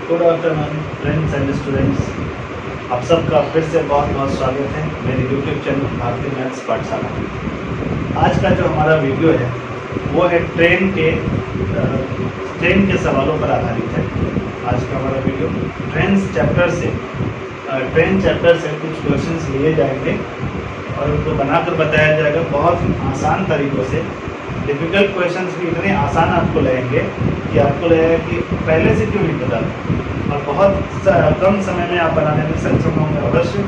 Good afternoon friends and students, आप सबका फिर से बहुत बहुत स्वागत है मेरे यूट्यूब चैनल भारतीय मैथ्स पाठशाला। आज का जो हमारा वीडियो है वो है ट्रेन के सवालों पर आधारित है। आज का हमारा वीडियो ट्रेन चैप्टर से कुछ क्वेश्चंस लिए जाएंगे और उनको बनाकर बताया जाएगा बहुत आसान तरीक़ों से। डिफ़िकल्ट क्वेश्चंस भी इतने आसान आपको लगेंगे कि आपको लगेगा कि पहले से क्यों नहीं पता था, और बहुत कम समय में आप बनाने में सक्षम होंगे अवश्य।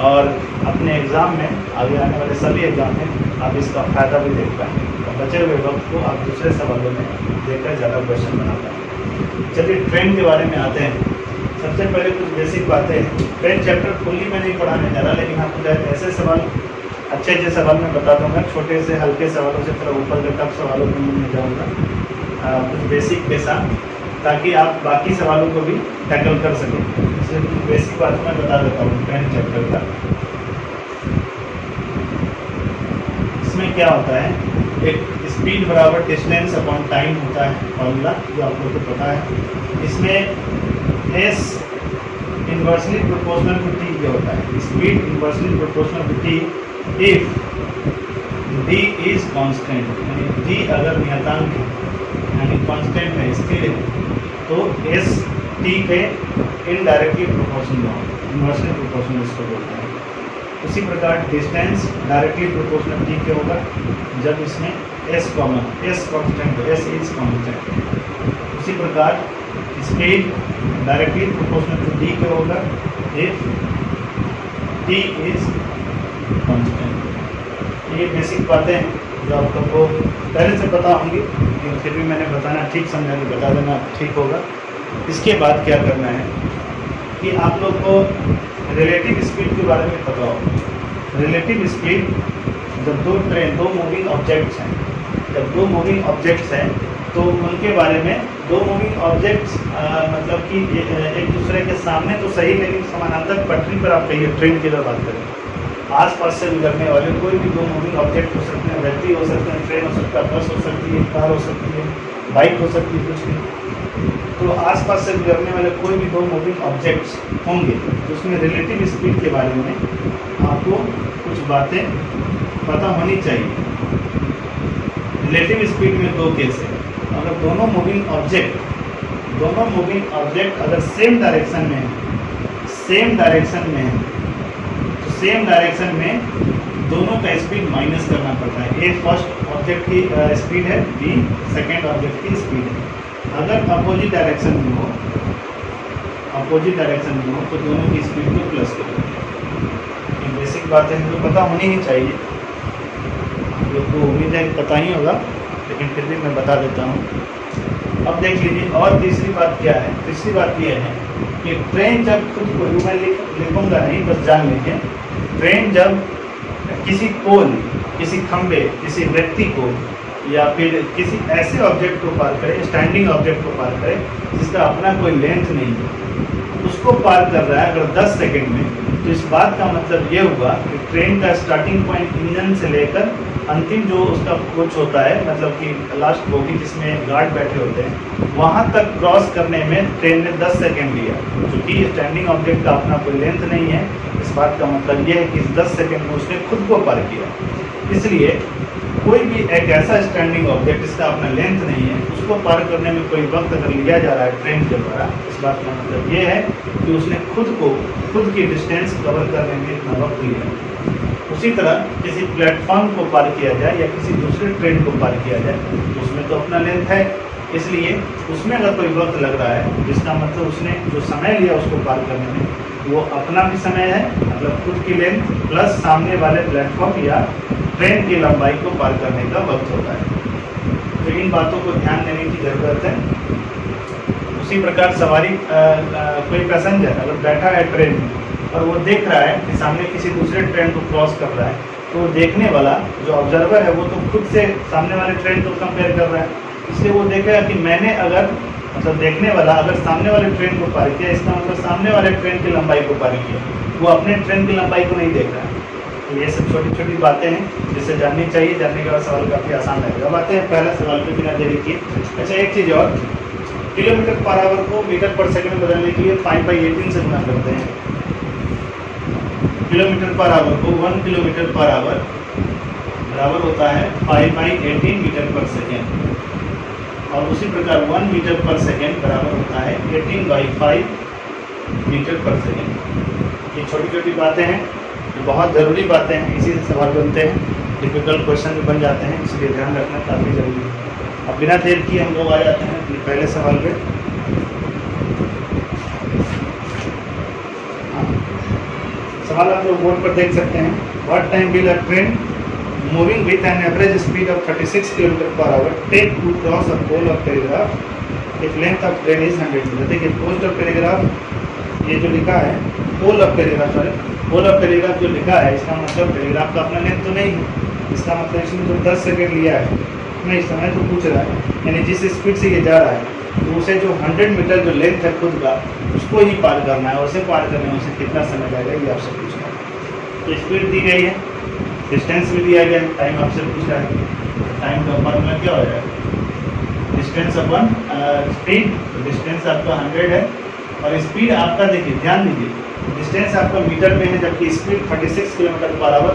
और अपने एग्ज़ाम में, आगे आने वाले सभी एग्ज़ाम में आप इसका फ़ायदा भी देख पाएंगे और बचे हुए वक्त को आप दूसरे सवालों में देखकर ज़्यादा क्वेश्चन बना पाएंगे। चलिए ट्रेन के बारे में आते हैं। सबसे पहले कुछ बेसिक बातें हैं। ट्रेन चैप्टर फुल्ली में नहीं पढ़ाने जा रहा, लेकिन आपको ऐसे सवाल अच्छे सवाल मैं बता दूंगा। छोटे से हल्के सवालों से थोड़ा ऊपर के टफ सवालों में मैं जाऊँगा कुछ बेसिक के साथ, ताकि आप बाकी सवालों को भी टैकल कर सकें। इसलिए कुछ बेसिक बात मैं बता देता हूँ ट्रेन चैप्टर का। इसमें क्या होता है, एक स्पीड बराबर डिस्टेंस अपॉन टाइम होता है फॉर्मूला, जो आप लोग को पता है। इसमें S inversely proportional to T क्या होता है, speed inversely proportional to T if d is constant, यानी d अगर नियतांक है यानी कांस्टेंट है, स्थिर है, तो s t के इनडायरेक्टली प्रोपोर्शनल होगा, इन्वर्सली प्रोपोर्शनल इसको बोलते हैं। उसी प्रकार डिस्टेंस डायरेक्टली प्रोपोर्शनल t के होगा जब इसमें s common, s constant, s is constant. उसी प्रकार speed directly proportional to d के होगा इफ t इज कांस्टेंट। ये बेसिक बातें हैं जो आप लोगों को पहले से पता होंगी, लेकिन फिर भी मैंने बताना, ठीक समझा के बता देना ठीक होगा। इसके बाद क्या करना है कि आप लोग को रिलेटिव स्पीड के बारे में पता हो। रिलेटिव स्पीड, जब दो मूविंग ऑब्जेक्ट्स हैं, जब दो मूविंग ऑब्जेक्ट्स हैं तो उनके बारे में, दो मूविंग ऑब्जेक्ट्स मतलब कि एक दूसरे के सामने तो सही, लेकिन समानांतर पटरी पर आप कहिए ट्रेन की अगर बात करें, आसपास से गुजरने वाले कोई भी दो मूविंग ऑब्जेक्ट हो सकते हैं, व्यक्ति हो सकते हैं, ट्रेन हो सकता है, बस हो सकती है, कार हो सकती है, बाइक हो सकती है, कुछ भी। तो आसपास से गुजरने वाले कोई भी दो मूविंग ऑब्जेक्ट्स होंगे तो उसमें रिलेटिव स्पीड के बारे में आपको कुछ बातें पता होनी चाहिए। रिलेटिव स्पीड में दो केस है। अगर दोनों मूविंग ऑब्जेक्ट अगर सेम डायरेक्शन में है, सेम डायरेक्शन में दोनों का स्पीड माइनस करना पड़ता है। ए फर्स्ट ऑब्जेक्ट की स्पीड है, बी सेकेंड ऑब्जेक्ट की स्पीड है। अगर अपोजिट डायरेक्शन में हो तो दोनों की स्पीड को प्लस करो। ये बेसिक बातें हैं जो पता होनी ही चाहिए, आप लोग को उम्मीद है पता ही होगा, लेकिन फिर भी मैं बता देता हूँ। अब देख लीजिए, और तीसरी बात क्या है। तीसरी बात यह है कि ट्रेन जब खुद को, मैं लिखूँगा नहीं, बस जान लीजिए, ट्रेन जब किसी पोल, किसी खंबे, किसी व्यक्ति को या फिर किसी ऐसे ऑब्जेक्ट को पार करे, स्टैंडिंग ऑब्जेक्ट को पार करे जिसका अपना कोई लेंथ नहीं है, उसको पार कर रहा है अगर 10 सेकंड में, तो इस बात का मतलब ये हुआ कि ट्रेन का स्टार्टिंग पॉइंट इंजन से लेकर अंतिम जो उसका कुछ होता है, मतलब कि लास्ट बोगी जिसमें गार्ड बैठे होते हैं, वहाँ तक क्रॉस करने में ट्रेन ने 10 सेकंड लिया। क्योंकि स्टैंडिंग ऑब्जेक्ट का अपना कोई लेंथ नहीं है, इस बात का मतलब ये है कि इस 10 सेकंड में उसने खुद को पार किया। इसलिए कोई भी एक ऐसा स्टैंडिंग ऑब्जेक्ट जिसका अपना लेंथ नहीं है, उसको पार करने में कोई वक्त अगर लिया जा रहा है ट्रेन के द्वारा, इस बात का मतलब ये है कि उसने खुद की डिस्टेंस कवर करने में इतना वक्त लिया। उसी तरह किसी प्लेटफॉर्म को पार किया जाए या किसी दूसरे ट्रेन को पार किया जाए, तो उसमें तो अपना लेंथ है, इसलिए उसमें अगर कोई वक्त लग रहा है, जिसका मतलब उसने जो समय लिया उसको पार करने में, वो अपना भी समय है, मतलब खुद की लेंथ प्लस सामने वाले प्लेटफॉर्म या ट्रेन की लंबाई को पार करने का वक्त होता है। तो इन बातों को ध्यान देने की ज़रूरत है। उसी प्रकार सवारी, कोई पैसेंजर अगर बैठा है ट्रेन में और वो देख रहा है कि सामने किसी दूसरे ट्रेन को क्रॉस कर रहा है, तो वो देखने वाला जो ऑब्जर्वर है वो तो खुद से सामने वाले ट्रेन को कंपेयर कर रहा है, इसलिए वो देखेगा कि मैंने अगर, मतलब देखने वाला अगर सामने वाले ट्रेन को पार किया, इसका मतलब सामने वाले ट्रेन की लंबाई को पार किया, वो अपने ट्रेन की लंबाई को नहीं देख रहा है। तो ये सब छोटी छोटी बातें हैं जिसे जाननी चाहिए। जानने के बाद सवाल काफ़ी आसान लगेगा। अब आते हैं पहला सवाल पे बिना देरी किए। अच्छा, एक चीज़ और, किलोमीटर पर आवर को मीटर पर सेकंड में बदलने के लिए 5/18 से गुना करते हैं। किलोमीटर पर आवर को 1 किलोमीटर पर आवर बराबर होता है 5/18 मीटर पर सेकेंड, और उसी प्रकार 1 मीटर पर सेकेंड बराबर होता है 18/5 मीटर पर सेकेंड। ये छोटी छोटी बातें हैं, ये बहुत ज़रूरी बातें हैं, इसी से सवाल बनते हैं, डिफिकल्ट क्वेश्चन भी बन जाते हैं, इसलिए ध्यान रखना काफ़ी ज़रूरी है। अब बिना देर किए हम लोग आ जाते हैं अपने पहले सवाल पे। सवाल आप लोग बोर्ड पर देख सकते हैं। What time will a train moving with an average speed of 36 kilometre per hour take to cross a pole of telegraph if length of train is 100 metre. देखिए पोस्ट ऑफ टेलीग्राफ, ये जो लिखा है pole of telegraph, sorry pole of telegraph जो लिखा है, इसका मतलब टेलीग्राफ का अपना लेंथ तो नहीं है, इसका मतलब इसमें जो 10 सेकेंड लिया है मैं इस समय तो पूछ रहा है, यानी जिस स्पीड से ये जा रहा है तो उसे जो 100 मीटर जो लेंथ है खुद का, उसको ही पार करना है, उसे पार करने में उसे कितना समय लगेगा ये आपसे पूछ रहा है। तो स्पीड दी गई है, डिस्टेंस भी दिया गया है, टाइम आपसे पूछ रहा है, टाइम का फॉर्मूला क्या हो जाएगा, डिस्टेंस अपन स्पीड, डिस्टेंस आपका 100 है और स्पीड आपका देखिए ध्यान दीजिए, डिस्टेंस आपका मीटर में है जबकि speed 36 kilometre per our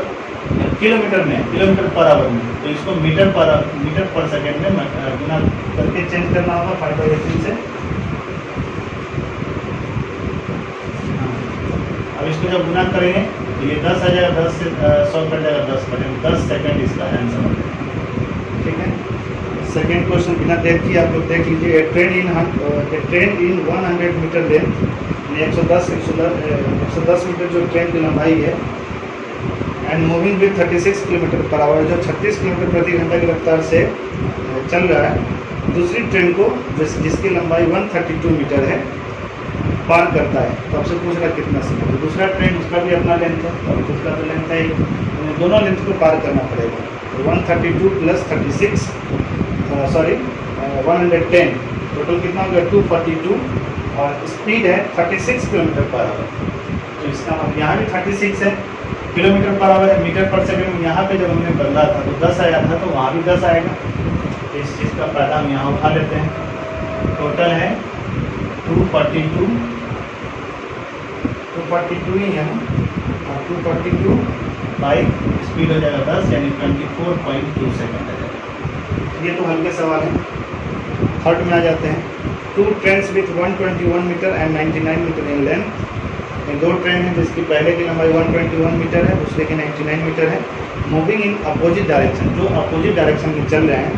kilometre में, किलोमीटर पर आवर में, तो इसको मीटर पर सेकेंड में गुना करके चेंज करना होगा 5/18 से। अब इसको जब गुना करेंगे तो ये 10 आ जाएगा, 10 से 100 कट जाएगा, 10 बटे 10 सेकेंड इसका आंसर हो जाएगा। ठीक है, सेकेंड क्वेश्चन बिना देर किए आप लोग देख लीजिए। A train in 100 metre length, 110 metre जो ट्रेन की लंबाई है, and moving with 36 kilometre per hour, जो 36 किलोमीटर प्रति घंटा की रफ्तार से चल रहा है, दूसरी ट्रेन को जिसकी लंबाई 132 मीटर है पार करता है, तो आपसे पूछ रहा है कितना समय। तो दूसरा ट्रेन उसका भी अपना लेंथ है और उसका तो लेंथ है, दोनों लेंथ को पार करना पड़ेगा। तो 132 प्लस 36 110 टोटल कितना हो गया 242, और स्पीड है 36 किलोमीटर पर आवर। तो इसका मतलब यहाँ भी 36 है, किलोमीटर पर आवर है, मीटर पर सेकेंड में यहाँ पे जब हमने बदला था तो 10 आया था, तो वहाँ भी 10 आएगा। तो इस चीज़ का फायदा हम यहाँ उठा लेते हैं। टोटल है 242 ही है ना, और 242 बाई स्पीड हो जाएगा 10, यानी 24.2 सेकेंड आ जाएगा। ये तो हल्के सवाल हैं। थर्ड में आ जाते हैं। 2 trains with 121 metre and 99 metre in length. दो ट्रेन है जिसकी पहले की लंबाई 121 मीटर है, दूसरे की 99 मीटर है, मूविंग इन अपोजिट डायरेक्शन, जो अपोजिट डायरेक्शन में चल रहे हैं,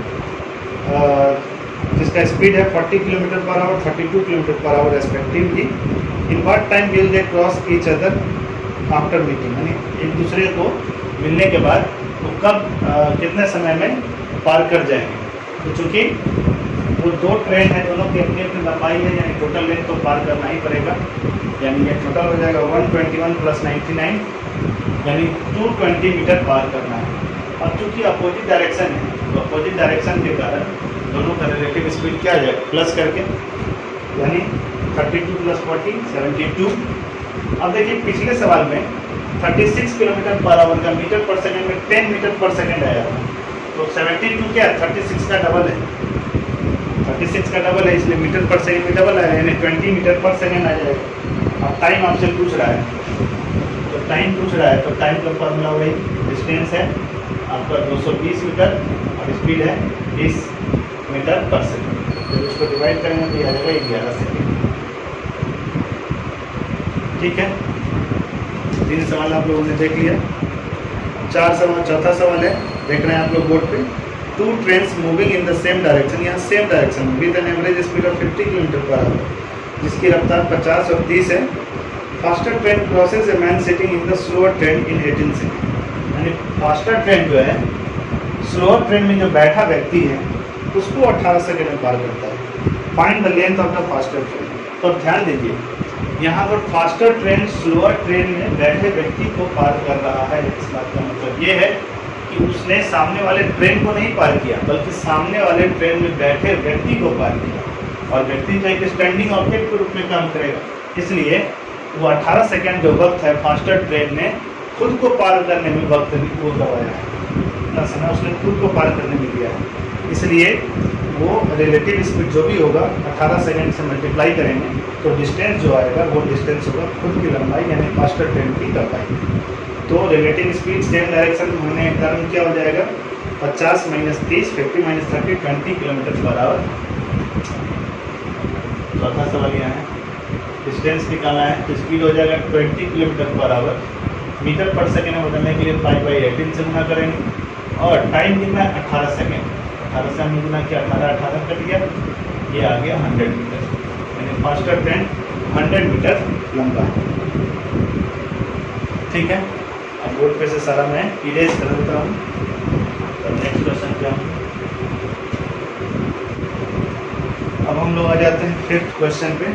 जिसका स्पीड है 40 kilometre per our, 32 kilometre per our respectively. In what time will they cross each other after meeting, यानी एक दूसरे को मिलने के बाद वो कब कितने समय में पार कर जाएंगे। तो चूँकि वो दो ट्रेन है, दोनों की अपनी अपनी लंबाई है, यानी टोटल लेंथ तो पार करना ही पड़ेगा, यानी ये टोटल हो जाएगा 121 प्लस 99, यानी 220 मीटर पार करना है। अब चूँकि अपोजिट डायरेक्शन है, तो अपोजिट डायरेक्शन के कारण दोनों का रिलेटिव स्पीड क्या आ जाएगा प्लस करके, यानी 32 प्लस 40 72। अब देखिए पिछले सवाल में 36 किलोमीटर पर आवर का मीटर पर सेकेंड में 10 मीटर पर सेकेंड आया था, तो 72 क्या है 36 का डबल है, 36 का डबल है, इसलिए मीटर पर सेकेंड में डबल आया, यानी 20 मीटर पर सेकेंड आ जाएगा। अब टाइम आपसे पूछ रहा है, तो टाइम का फॉर्मूला वही, डिस्टेंस है आपका 220 मीटर और स्पीड है 20 मीटर पर सेकेंड, जब इसको डिवाइड करेंगे तो यह आ जाएगा 11 सेकेंड। ठीक है, 3 सवाल आप लोगों ने देख लिया। 4 सवाल, चौथा सवाल है, देख रहे हैं आप लोग बोर्ड पे। 2 trains moving in the same direction, यहाँ same direction with an average speed of 50 kilometre per hour, जिसकी रफ्तार 50 और 30 है। Faster train crosses a man sitting in the slower train in 18 second, यानी फास्टर ट्रेन जो है slower train में जो बैठा व्यक्ति है उसको 18 सेकेंड में पार करता है। Find the length of the faster train. तो ध्यान दीजिए, यहाँ पर फास्टर ट्रेन स्लोअर ट्रेन में बैठे व्यक्ति को पार कर रहा है, इस बात का मतलब ये है कि उसने सामने वाले ट्रेन को नहीं पार किया, बल्कि सामने वाले ट्रेन में बैठे व्यक्ति को पार किया, और व्यक्ति जो एक स्टैंडिंग ऑब्जेक्ट के रूप में काम करेगा, इसलिए वो 18 सेकेंड जो वक्त है फास्टर ट्रेन ने खुद को पार करने में वक्त वो गवाया है, इतना समय उसने खुद को पार करने में दिया है, इसलिए वो रिलेटिव स्पीड जो भी होगा 18 सेकेंड से मल्टीप्लाई करेंगे तो डिस्टेंस जो आएगा वो डिस्टेंस होगा खुद की लंबाई यानी फास्टर ट्रेन की लंबाई। तो रिलेटिव स्पीड सेम डायरेक्शन में होने के कारण क्या हो जाएगा 50 - 30 50 - 30 20 किलोमीटर पर आवर। चौथा सवाल यहाँ है डिस्टेंस निकालना है तो स्पीड हो जाएगा 20 किलोमीटर पर आवर। मीटर पर सेकेंड में बदलने के लिए 5/18 से गुना करेंगे और टाइम कितना है 18 सेकेंड। 18 से हमने गुना किया 18 कट गया, ये आ गया 100 मीटर यानी फास्टर ट्रेन 100 मीटर लंबा है। ठीक है, अब बोर्ड पे से सारा मैं इरेज कर देता हूँ। तो नेक्स्ट क्वेश्चन पे हम अब हम लोग आ जाते हैं 5th क्वेश्चन पे।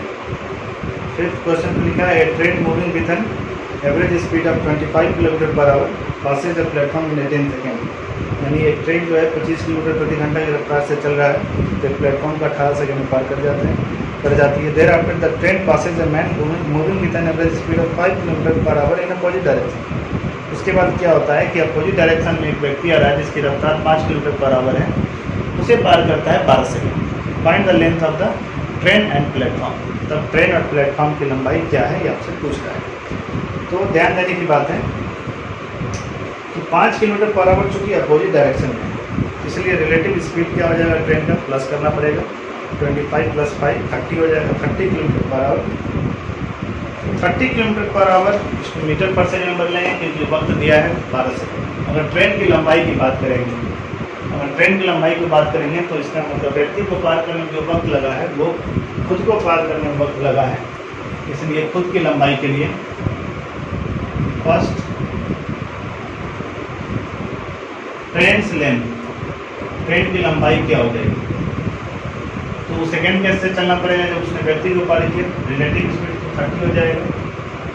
5th क्वेश्चन पे लिखा है train moving with an average speed of 25 kilometre per our Passage the platform in 18 second. यानी एक ट्रेन जो है 25 किलोमीटर प्रति घंटा की रफ्तार से चल रहा है तो प्लेटफॉर्म का 18 सेकेंड में पार कर जाती है। Thereafter the train passes a man moving with an average speed of 5 kilometre per hour in opposite direction. उसके बाद क्या होता है कि अपोजिट डायरेक्शन में एक व्यक्ति आ रहा है जिसकी रफ्तार 5 किलोमीटर पर आवर है, उसे पार करता है 12 second. Find the length of the train and platform. तब ट्रेन और प्लेटफॉर्म की लंबाई क्या है ये आपसे पूछ रहा है। तो ध्यान देने की बात है कि 5 किलोमीटर पर आवर चूँकि अपोजिट डायरेक्शन में है इसलिए रिलेटिव स्पीड क्या हो जाएगा ट्रेन का प्लस करना पड़ेगा। 25 + 5 30 हो जाएगा 30 kilometre per our. 30 kilometre per our इसको मीटर पर सेकेंड में बदलेंगे क्योंकि वक्त दिया है 12 सेकेंड। अगर ट्रेन की लंबाई की बात करेंगे तो इसका मतलब व्यक्ति को पार करने में जो वक्त लगा है वो खुद को पार करने में वक्त लगा है, इसलिए खुद की लंबाई के लिए फर्स्ट ट्रेन लेंथ, ट्रेन की लंबाई क्या हो जाएगी। तो सेकेंड केस से चलना पड़ेगा जब उसने व्यक्ति को पार किया, रिलेटिव स्पीड तो 30 हो जाएगा।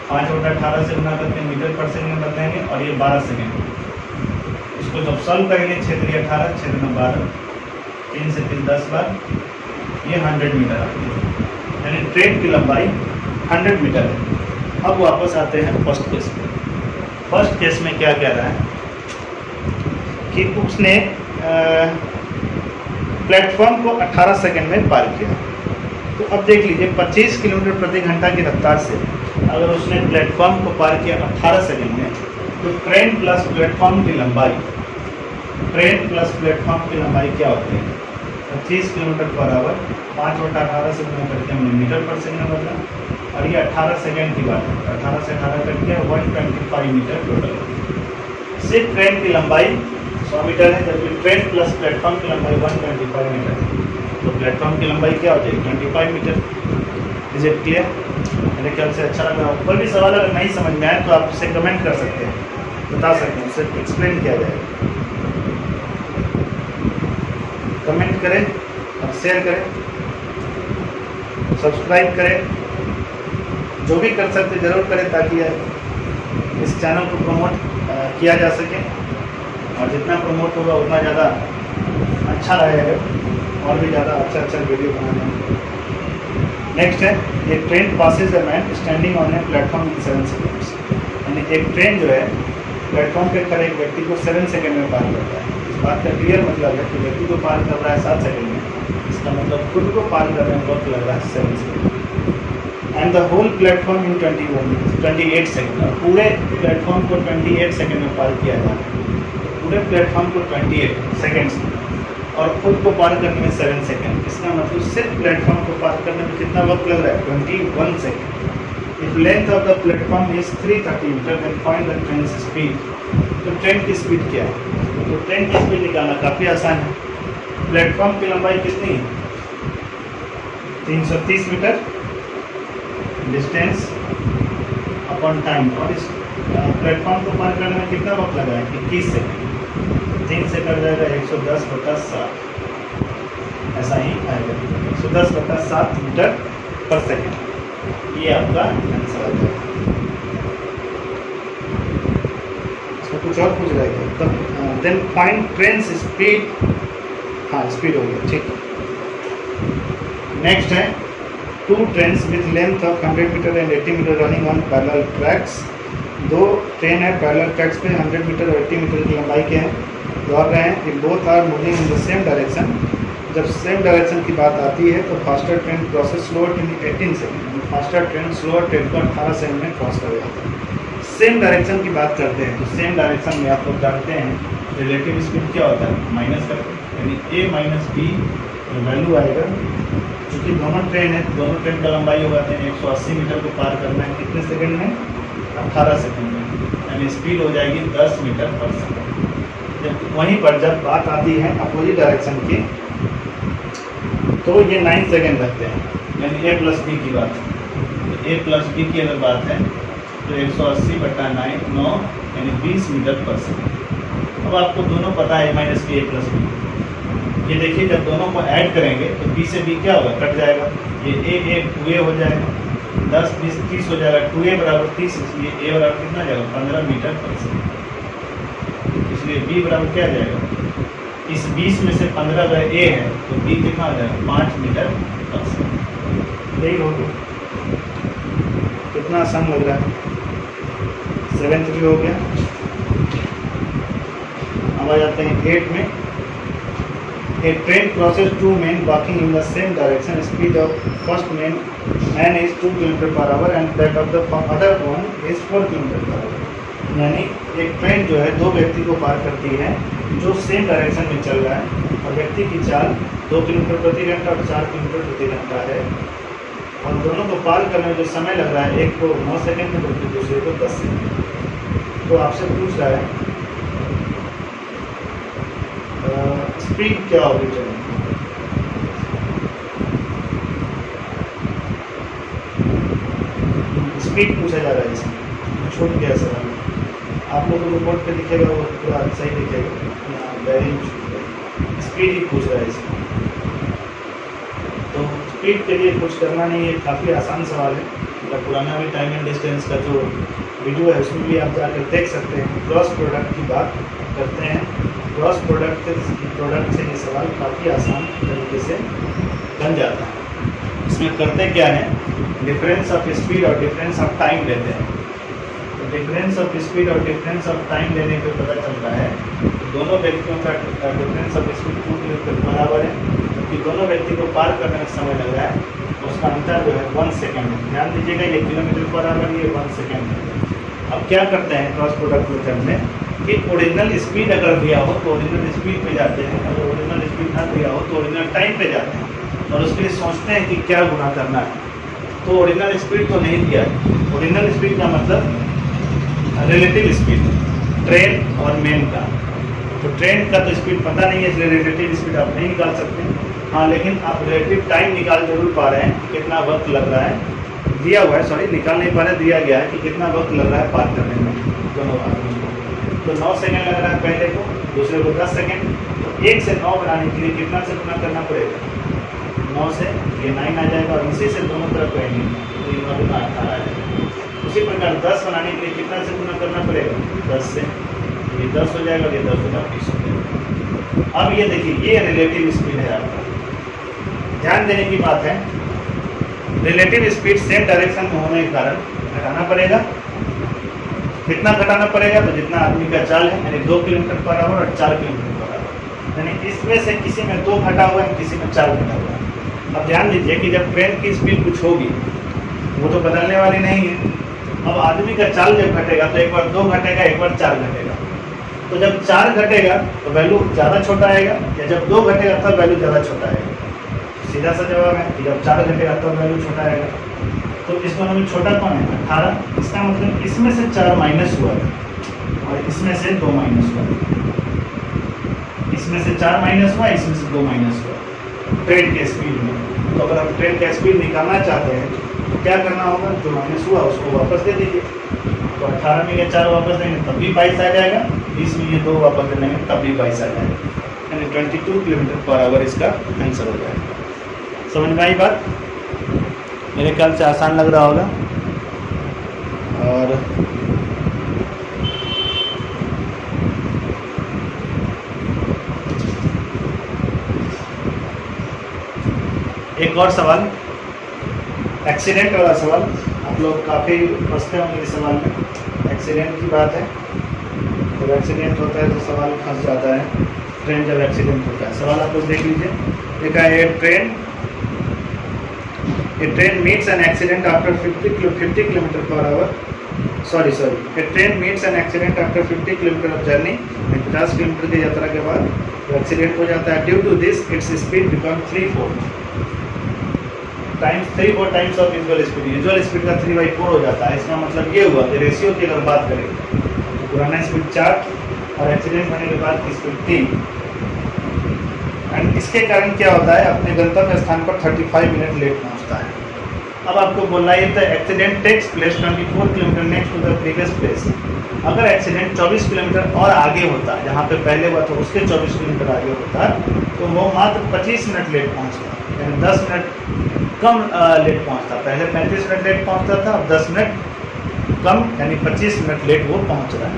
5/18 से गुना करके मीटर पर सेकेंड में बताएंगे और ये 12 सेकेंड। इसको जब सॉल्व करेंगे 6 × 3 = 18, 6 × 12, 3 से 3 10 बार, ये 100 मीटर आती है यानी ट्रेन की लंबाई 100 मीटर है। अब वापस आते हैं फर्स्ट केस में। फर्स्ट केस में क्या कह रहा है कि उसने प्लेटफॉर्म को 18 सेकेंड में पार किया। तो अब देख लीजिए 25 किलोमीटर प्रति घंटा की रफ्तार से अगर उसने प्लेटफॉर्म को पार किया 18 सेकेंड में तो ट्रेन प्लस प्लेटफॉर्म की लंबाई क्या होती है 25 किलोमीटर पर आवर। 5/18 से गुना करके हमने मीटर पर सेकेंड में बदला और ये 18 सेकेंड की बात है। 18 से 18 कट गया 125 मीटर टोटल। सिर्फ ट्रेन की लंबाई 100 मीटर है जबकि ट्रेन प्लस प्लेटफॉर्म की लंबाई 125 मीटर है। तो प्लेटफॉर्म की लंबाई क्या हो जाएगी 25 मीटर। Is it clear? मेरे ख्याल से अच्छा लगा। कोई भी सवाल अगर नहीं समझ में आए तो आप उससे कमेंट कर सकते हैं, बता सकते हैं, उससे एक्सप्लेन किया जाए। कमेंट करें और शेयर करें, सब्सक्राइब करें, जो भी कर सकते ज़रूर करें ताकि इस चैनल को प्रमोट किया जा सके और जितना प्रमोट होगा उतना ज़्यादा अच्छा रहेगा और भी ज़्यादा अच्छा वीडियो बनाने में। नेक्स्ट है ये train passes a man standing on a platform in 7 seconds. यानी एक ट्रेन जो है प्लेटफॉर्म पे खड़े एक व्यक्ति को 7 सेकेंड में पार करता है। इस बात का क्लियर मतलब है कि व्यक्ति को पार कर रहा है 7 सेकेंड में, इसका मतलब खुद को पार करने में वक्त लग रहा है 7 second. And the whole platform in 28 second. और पूरे प्लेटफॉर्म को 28 सेकेंड में पार किया जाता है। पूरे प्लेटफॉर्म को 28 सेकेंड्स में और खुद को पार करने में 7 सेकेंड। इसका मतलब सिर्फ प्लेटफॉर्म को पार करने में कितना वक्त लग रहा है 21 second. If length of the platform is 330 metre then find the train speed. तो ट्रेन की स्पीड क्या है? तो ट्रेन की स्पीड निकालना काफ़ी आसान है। प्लेटफॉर्म की लंबाई कितनी है 330 मीटर, डिस्टेंस अपॉन टाइम, और इस प्लेटफॉर्म को पार करने में कितना वक्त लगा है 21 सेकेंड। 3 से कर जाएगा 110/7, ऐसा ही आएगा 110/7 मीटर पर सेकेंड। ये आपका आंसर आ जाएगा। इसमें कुछ और पूछ रहा है तब देन फाइंड ट्रेन स्पीड। हाँ स्पीड हो गया, ठीक। नेक्स्ट है 2 trains with length of 100 metre and 80 metre running on parallel tracks. 2 train है पैरेलल ट्रैक्स पे 100 मीटर और 80 मीटर की लंबाई के हैं, दौड़ रहे हैं। If both are moving in the same direction जब सेम डायरेक्शन की बात आती है तो faster train crosses slower train 18 second, faster train slower train को 18 सेकेंड में क्रॉस कर जाता है। सेम डायरेक्शन की बात करते हैं तो सेम डायरेक्शन में आप लोग जानते हैं रिलेटिव स्पीड क्या होता है, माइनस करके, यानी a माइनस बी वैल्यू आएगा। क्योंकि दोनों ट्रेन है, दोनों ट्रेन का लंबाई होगा 180 मीटर को पार करना है कितने सेकंड में, 18 सेकंड में, यानी स्पीड हो जाएगी 10 मीटर पर सेकंड। जब वहीं पर जब बात आती है अपोजिट डायरेक्शन की तो ये 9 सेकंड लगते हैं, यानी a प्लस बी की बात है। तो a प्लस बी की अगर बात है तो 180/9 यानी 20 मीटर पर सेकंड। अब आपको दोनों पता है minus B a plus B. ये देखिए जब दोनों को ऐड करेंगे तो b से b क्या होगा, कट जाएगा, ये a 2a हो जाएगा, 10 20 30 हो जाएगा, 2a बराबर 30, इसलिए a बराबर कितना जाएगा 15 मीटर पर सेकंड। इसलिए b बराबर क्या जाएगा, इस 20 में से 15 अगर a है तो b कितना हो जाएगा 5 मीटर पर सेकंड। यही हो गया, कितना आसान लग रहा है। 7th भी हो गया। अब आ जाते हैं 8 में। A train crosses two men walking in the same direction. Speed of first man is 2 km/h and that of the other one is 4 km/h. यानी एक ट्रेन जो है दो व्यक्ति को पार करती है जो सेम डायरेक्शन में चल रहा है और व्यक्ति की चाल 2 किलोमीटर प्रति घंटा और 4 किलोमीटर प्रति घंटा है और दोनों को पार करने में जो समय लग रहा है, एक को 9 सेकंड में जबकि दूसरे को 10 सेकंड। तो आपसे पूछ रहा है स्पीड क्या होगी ट्रेन, स्पीड पूछा जा रहा है इसमें, छूट गया सवाल। आप लोगों को रिपोर्ट पे दिखेगा वो पूरा सही दिखेगा, यहाँ बैरिंग स्पीड ही पूछ रहा है इसमें। तो स्पीड के लिए कुछ करना नहीं है, काफ़ी आसान सवाल है। मतलब पुराना भी टाइम एंड डिस्टेंस का जो वीडियो है उसमें भी आप जाकर देख सकते हैं। क्रॉस प्रोडक्ट की बात करते हैं, क्रॉस प्रोडक्ट से ये सवाल काफ़ी आसान तरीके से बन जाता है। इसमें करते क्या है, डिफरेंस ऑफ स्पीड और डिफरेंस ऑफ टाइम लेते हैं। तो डिफरेंस ऑफ स्पीड और डिफरेंस ऑफ टाइम लेने पे पता चलता है दोनों व्यक्तियों का डिफरेंस ऑफ स्पीड 2 किलोमीटर बराबर है, क्योंकि दोनों व्यक्ति को पार करने में समय लग रहा है, उसका अंतर जो है 1 सेकेंड है। ध्यान दीजिएगा ये किलोमीटर पर आवर, ये 1 सेकेंड है। अब क्या करते हैं क्रॉस प्रोडक्ट मेथड में कि ओरिजिनल स्पीड अगर दिया हो तो ओरिजिनल स्पीड पे जाते हैं, अगर ओरिजिनल स्पीड ना दिया हो तो ओरिजिनल टाइम पे जाते हैं और उसके लिए सोचते हैं कि क्या गुना करना है। तो ओरिजिनल स्पीड तो नहीं दिया है, ओरिजिनल स्पीड का मतलब रिलेटिव स्पीड ट्रेन और मेन का। तो ट्रेन का तो स्पीड पता नहीं है, इसलिए रिलेटिव स्पीड आप नहीं निकाल सकते। हाँ, लेकिन आप रिलेटिव टाइम निकाल जरूर पा रहे हैं, कितना वक्त लग रहा है दिया हुआ है, सॉरी निकाल नहीं पा रहे, दिया गया है कि कितना वक्त लग रहा है पार करने में दोनों आदमी को। तो 9 सेकंड लग रहा है पहले को, दूसरे को 10 सेकंड। तो 1 से 9 बनाने के लिए कितना से गुना करना पड़ेगा, 9 से ये 9 आ जाएगा और इसी से दोनों तरफ कहेंगे तो ये 9 गुना 18 आ जाएगा। उसी प्रकार 10 बनाने के लिए कितना से गुना करना पड़ेगा, 10 से, ये 10 हो जाएगा, ये 10 गुना 20 हो जाएगा। अब ये देखिए ये रिलेटिव स्पीड है आपका। ध्यान देने की बात है, रिलेटिव स्पीड सेम डायरेक्शन में होने के कारण घटाना पड़ेगा। कितना घटाना पड़ेगा, तो जितना आदमी का चाल है, यानी 2 किलोमीटर पर आवर और 4 किलोमीटर पर आवर, यानी इसमें से किसी में 2 घटा हुआ है, किसी में 4 घटा हुआ है। अब ध्यान दीजिए कि जब ट्रेन की स्पीड कुछ होगी वो तो बदलने वाली नहीं है। अब आदमी का चाल जब घटेगा तो एक बार 2 घटेगा, एक बार 4 घटेगा। तो जब 4 घटेगा तो वैल्यू ज़्यादा छोटा आएगा, या जब 2 घटेगा तब वैल्यू ज़्यादा छोटा आएगा। सीधा सा जवाब है कि जब 4 घटेगा तब वैल्यू छोटा आएगा। तो इस दोनों में छोटा कौन है, 18। इसका मतलब इसमें से 4 माइनस हुआ है और इसमें से 2 माइनस हुआ है। इसमें से 4 माइनस हुआ, इसमें से 2 माइनस हुआ ट्रेन के स्पीड में। तो अगर हम ट्रेन का स्पीड निकालना चाहते हैं तो क्या करना होगा, जो माइनस हुआ उसको वापस दे दीजिए। तो 18 में ये 4 वापस देंगे तब भी 22 आ जाएगा, 20 में ये 2 वापस दे देंगे तब भी 22 आ जाएगा, यानी 22 किलोमीटर पर आवर इसका आंसर हो जाएगा। समझ में आई बात? मेरे ख्याल से आसान लग रहा होगा। और एक और सवाल, एक्सीडेंट वाला सवाल। आप लोग काफ़ी फंसते होंगे इस सवाल में। एक्सीडेंट की बात है, जब एक्सीडेंट होता है तो सवाल फंस जाता है। ट्रेन जब एक्सीडेंट होता है, सवाल आप लोग देख लीजिए। लिखा है a train meets an accident after 50 kilometre per hour sorry a train meets an accident after 50 kilometre of journey, 50 kilometre की यात्रा के बाद एक्सीडेंट हो जाता है। Due to this its speed become 3/4 times of usual speed. Usual speed का 3/4 हो जाता है। इसका मतलब ये हुआ कि रेशियो की अगर बात करें तो पुराना स्पीड 4 और एक्सीडेंट होने के बाद की स्पीड 3। एंड इसके कारण क्या होता है, अपने गंतव्य स्थान पर 35 मिनट लेट पहुंचता है। अब आपको बोलना है the accident takes place 24 kilometre next to the previous place. अगर एक्सीडेंट 24 किलोमीटर और आगे होता, जहाँ पे पहले हुआ था उसके 24 किलोमीटर आगे होता, तो वो मात्र 25 मिनट लेट पहुँचता, यानी 10 मिनट कम लेट पहुँचता। पहले 35 मिनट लेट पहुँचता था, अब 10 मिनट कम यानी 25 मिनट लेट वो पहुँच रहा है।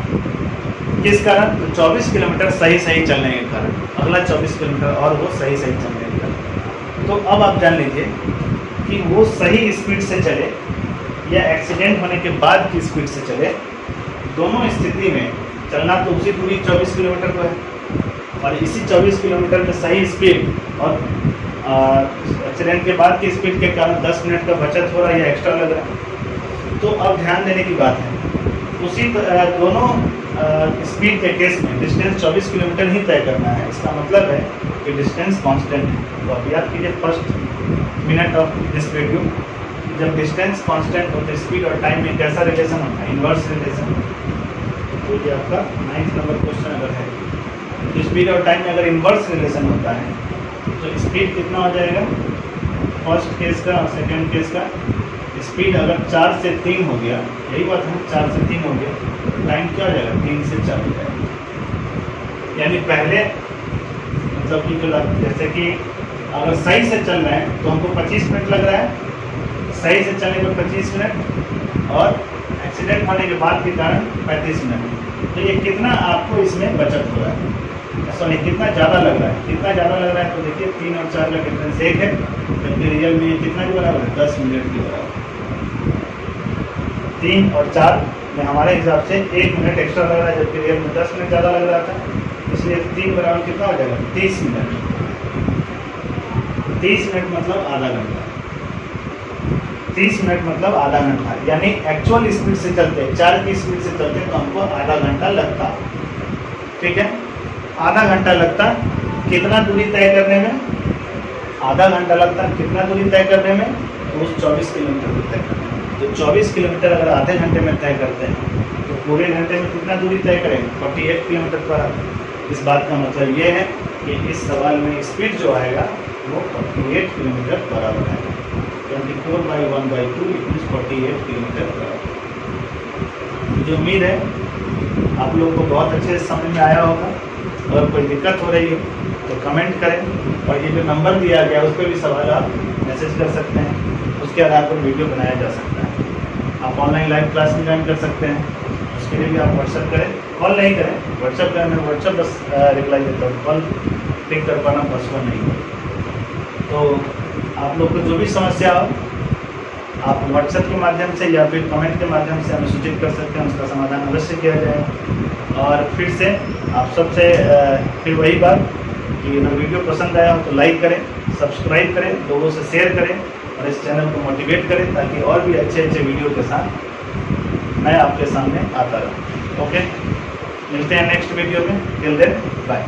किस कारण? तो 24 किलोमीटर सही चलने के कारण, अगला 24 किलोमीटर और वो सही चलने के कारण। तो अब आप जान लीजिए कि वो सही स्पीड से चले या एक्सीडेंट होने के बाद की स्पीड से चले, दोनों स्थिति में चलना तो उसी दूरी 24 किलोमीटर पर है, और इसी 24 किलोमीटर में सही स्पीड और एक्सीडेंट के बाद की स्पीड के कारण 10 मिनट का बचत हो रहा है या एक्स्ट्रा लग रहा है। तो अब ध्यान देने की बात है, उसी दोनों स्पीड के केस में डिस्टेंस 24 किलोमीटर ही तय करना है। इसका मतलब है कि डिस्टेंस कांस्टेंट है। तो अब याद कीजिए first minute of this video, जब डिस्टेंस कांस्टेंट और स्पीड और टाइम में कैसा रिलेशन होता है, इन्वर्स रिलेशन। तो ये आपका 9th नंबर क्वेश्चन अगर है, स्पीड और टाइम में अगर इन्वर्स रिलेशन होता है तो स्पीड कितना हो जाएगा फर्स्ट केस का और सेकेंड केस का। स्पीड अगर 4 से 3 हो गया, यही बात है, 4 से 3 हो गया, टाइम क्या हो जाएगा 3 से 4 हो जाएगा। यानी पहले मतलब कि जो जैसे कि अगर सही से चल रहे हैं तो हमको 25 मिनट लग रहा है, सही से चलने पर 25 मिनट और एक्सीडेंट होने के बाद के कारण 35 मिनट। तो ये कितना आपको इसमें बचत हो रहा है, सॉरी कितना ज़्यादा लग रहा है, कितना ज़्यादा लग रहा है। तो देखिए 3 और 4 का डिफरेंस 1 है, जबकि रियल में ये कितना के बराबर है 10 मिनट के बराबर। 3 और 4 में हमारे हिसाब से 1 मिनट एक्स्ट्रा लग रहा है, जबकि रियल में 10 मिनट ज़्यादा लग रहा था। इसलिए 3 बराबर कितना हो जाएगा 30 मिनट। 30 मिनट मतलब आधा घंटा, 30 मिनट मतलब आधा घंटा। यानी एक्चुअल स्पीड से चलते, 4 की स्पीड से चलते तो हमको आधा घंटा लगता। ठीक है, आधा घंटा लगता कितना दूरी तय करने में, आधा घंटा लगता कितना दूरी तय करने में, तो उस 24 किलोमीटर को तय करने में। तो 24 किलोमीटर अगर आधे घंटे में तय करते हैं तो पूरे घंटे में कितना दूरी तय करेंगे 48 किलोमीटर पर। इस बात का मतलब ये है कि इस सवाल में स्पीड जो आएगा वो 48 किलोमीटर बराबर है। 24/1/2 = 48 किलोमीटर बराबर। मुझे उम्मीद है आप लोगों को बहुत अच्छे से समझ में आया होगा। अगर कोई दिक्कत हो रही है तो कमेंट करें, और ये जो नंबर दिया गया उस पर भी सवाल आप मैसेज कर सकते हैं, उसके आधार पर वीडियो बनाया जा सकता है। आप ऑनलाइन लाइव क्लास में ज्वाइन कर सकते हैं, उसके लिए भी आप व्हाट्सअप करें, कॉल नहीं करें, व्हाट्सअप करें। मैं व्हाट्सअप बस रिप्लाई देता हूँ, कॉल पिक कर पाना पॉसिबल नहीं है। तो आप लोग को जो भी समस्या हो आप व्हाट्सएप के माध्यम से या फिर कमेंट के माध्यम से हमें सूचित कर सकते हैं, उसका समाधान अवश्य किया जाएगा। और फिर से आप सबसे फिर वही बात कि अगर वीडियो पसंद आया हो तो लाइक करें, सब्सक्राइब करें, लोगों से शेयर करें और इस चैनल को मोटिवेट करें, ताकि और भी अच्छे वीडियो के साथ मैं आपके सामने आता रहूँ। ओके, मिलते हैं नेक्स्ट वीडियो में। Till then bye.